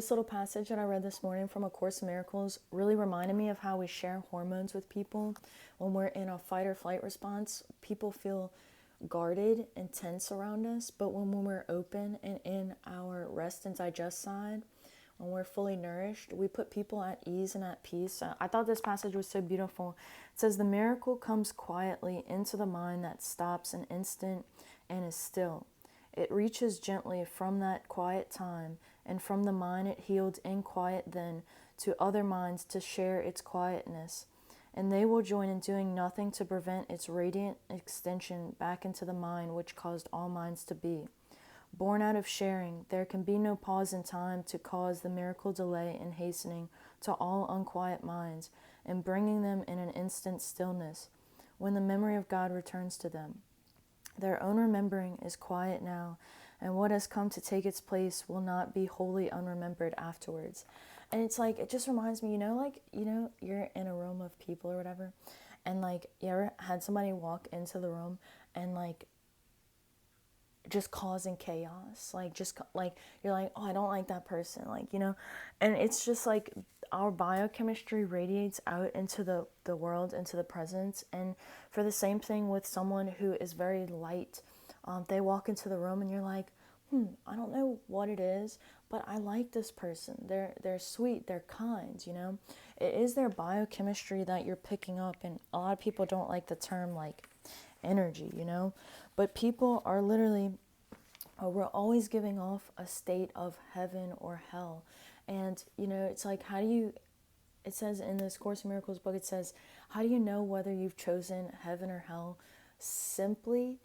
This little passage that I read this morning from A Course in Miracles really reminded me of how we share hormones with people. When we're in a fight or flight response, people feel guarded and tense around us. But when we're open and in our rest and digest side, when we're fully nourished, we put people at ease and at peace. I thought this passage was so beautiful. It says, the miracle comes quietly into the mind that stops an instant and is still. It reaches gently from that quiet time, and from the mind it healed in quiet then, to other minds to share its quietness. And they will join in doing nothing to prevent its radiant extension back into the mind which caused all minds to be. Born out of sharing, there can be no pause in time to cause the miracle delay in hastening to all unquiet minds, and bringing them in an instant stillness, when the memory of God returns to them. Their own remembering is quiet now, and what has come to take its place will not be wholly unremembered afterwards. And it's like, it just reminds me, you're in a room of people or whatever, and like, you ever had somebody walk into the room and like, just causing chaos, like you're like, oh, I don't like that person, and it's just like our biochemistry radiates out into the world, into the presence. And for the same thing with someone who is very light, they walk into the room and you're like, I don't know what it is, but I like this person. They're sweet, they're kind, It is their biochemistry that you're picking up. And a lot of people don't like the term like energy, but people are literally, we're always giving off a state of heaven or hell. And it's like, it says in this Course in Miracles book, it says, how do you know whether you've chosen heaven or hell? Simply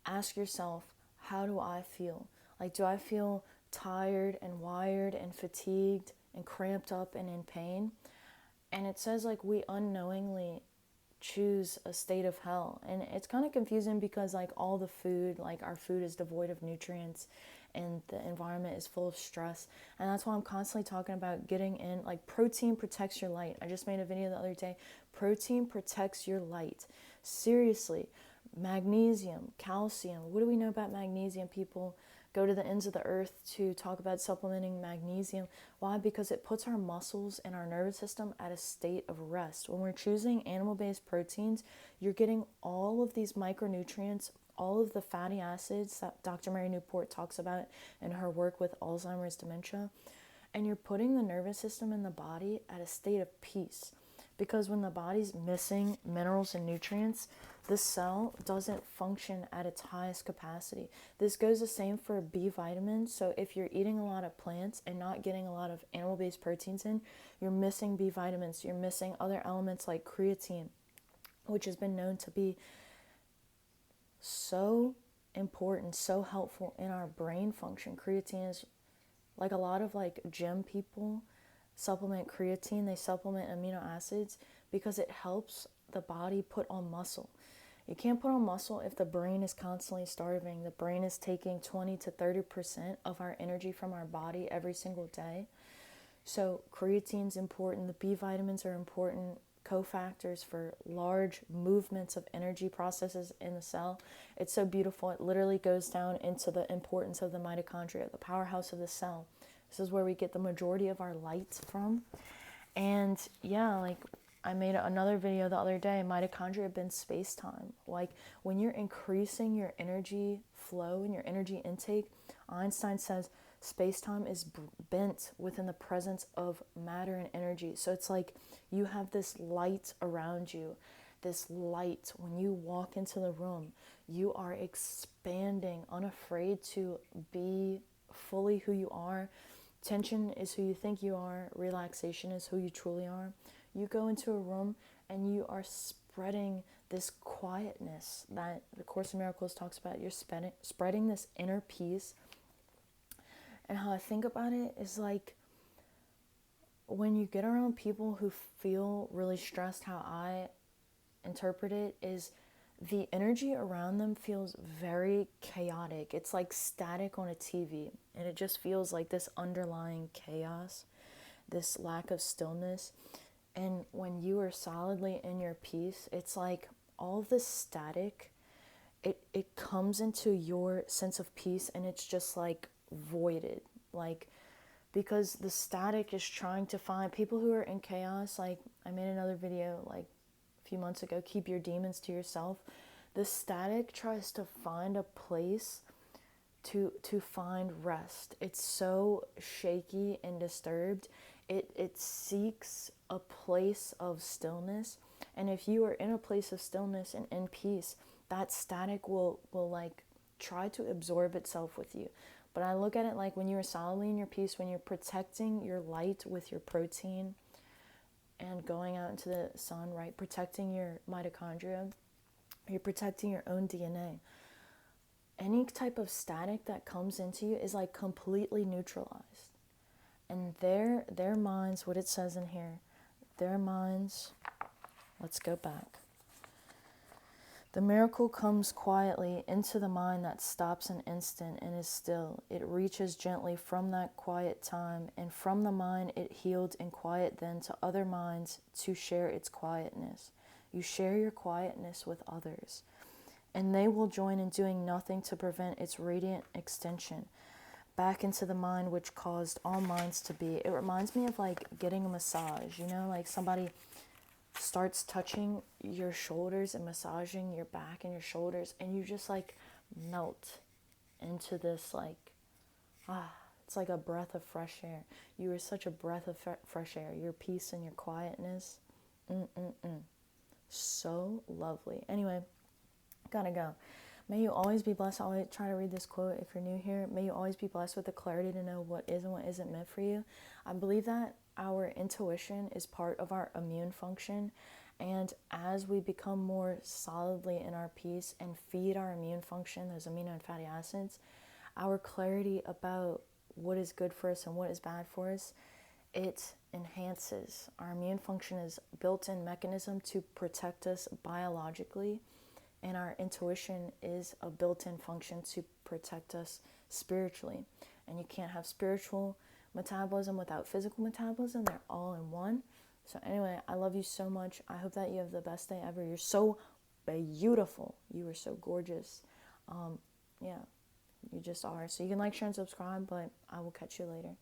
ask yourself, how do I feel? Like, do I feel tired and wired and fatigued and cramped up and in pain? And it says like we unknowingly choose a state of hell. And it's kind of confusing because like all the food, like our food is devoid of nutrients, and the environment is full of stress. And that's why I'm constantly talking about getting in, like, protein protects your light. I just made a video the other day. Protein protects your light. Seriously. Magnesium, calcium. What do we know about magnesium? People go to the ends of the earth to talk about supplementing magnesium. Why? Because it puts our muscles and our nervous system at a state of rest. When we're choosing animal-based proteins, you're getting all of these micronutrients, all of the fatty acids that Dr. Mary Newport talks about in her work with Alzheimer's dementia, and you're putting the nervous system in the body at a state of peace. Because when the body's missing minerals and nutrients, the cell doesn't function at its highest capacity. This goes the same for B vitamins. So if you're eating a lot of plants and not getting a lot of animal-based proteins in, you're missing B vitamins. You're missing other elements like creatine, which has been known to be so important, so helpful in our brain function. Creatine is, like, a lot of like gym people supplement creatine. They supplement amino acids because it helps the body put on muscle. You can't put on muscle if the brain is constantly starving. The brain is taking 20 to 30% of our energy from our body every single day. So creatine's important. The B vitamins are important cofactors for large movements of energy processes in the cell. It's so beautiful. It literally goes down into the importance of the mitochondria, the powerhouse of the cell. This is where we get the majority of our light from. And yeah, like I made another video the other day, mitochondria have been space-time. Like when you're increasing your energy flow and your energy intake, Einstein says space-time is bent within the presence of matter and energy. So it's like you have this light around you, this light. When you walk into the room, you are expanding, unafraid to be fully who you are. Tension is who you think you are. Relaxation is who you truly are. You go into a room and you are spreading this quietness that the Course in Miracles talks about. You're spreading this inner peace. And how I think about it is like when you get around people who feel really stressed, how I interpret it is the energy around them feels very chaotic. It's like static on a TV, and it just feels like this underlying chaos, this lack of stillness. And when you are solidly in your peace, it's like all of this static, it comes into your sense of peace, and it's just like voided. Like because the static is trying to find people who are in chaos. Like, I made another video like a few months ago, keep your demons to yourself. The static tries to find a place to find rest. It's so shaky and disturbed. It seeks a place of stillness, and if you are in a place of stillness and in peace, that static will like try to absorb itself with you. But I look at it like when you are solidly in your peace, when you're protecting your light with your protein and going out into the sun, right? Protecting your mitochondria, you're protecting your own DNA. Any type of static that comes into you is like completely neutralized. And their minds, what it says in here, their minds, let's go back. The miracle comes quietly into the mind that stops an instant and is still. It reaches gently from that quiet time, and from the mind it healed in quiet then to other minds to share its quietness. You share your quietness with others, and they will join in doing nothing to prevent its radiant extension back into the mind which caused all minds to be. It reminds me of like getting a massage, you know, like somebody starts touching your shoulders and massaging your back and your shoulders, and you just like melt into this like, it's like a breath of fresh air. You are such a breath of fresh air. Your peace and your quietness, so lovely. Anyway, gotta go. May you always be blessed. I always try to read this quote if you're new here. May you always be blessed with the clarity to know what is and what isn't meant for you. I believe that our intuition is part of our immune function. And as we become more solidly in our peace and feed our immune function, those amino and fatty acids, our clarity about what is good for us and what is bad for us, it enhances. Our immune function is a built-in mechanism to protect us biologically. And our intuition is a built-in function to protect us spiritually. And you can't have spiritual metabolism without physical metabolism. They're all in one. So anyway, I love you so much. I hope that you have the best day ever. You're so beautiful. You are so gorgeous. Yeah, you just are. So you can like, share, and subscribe, but I will catch you later.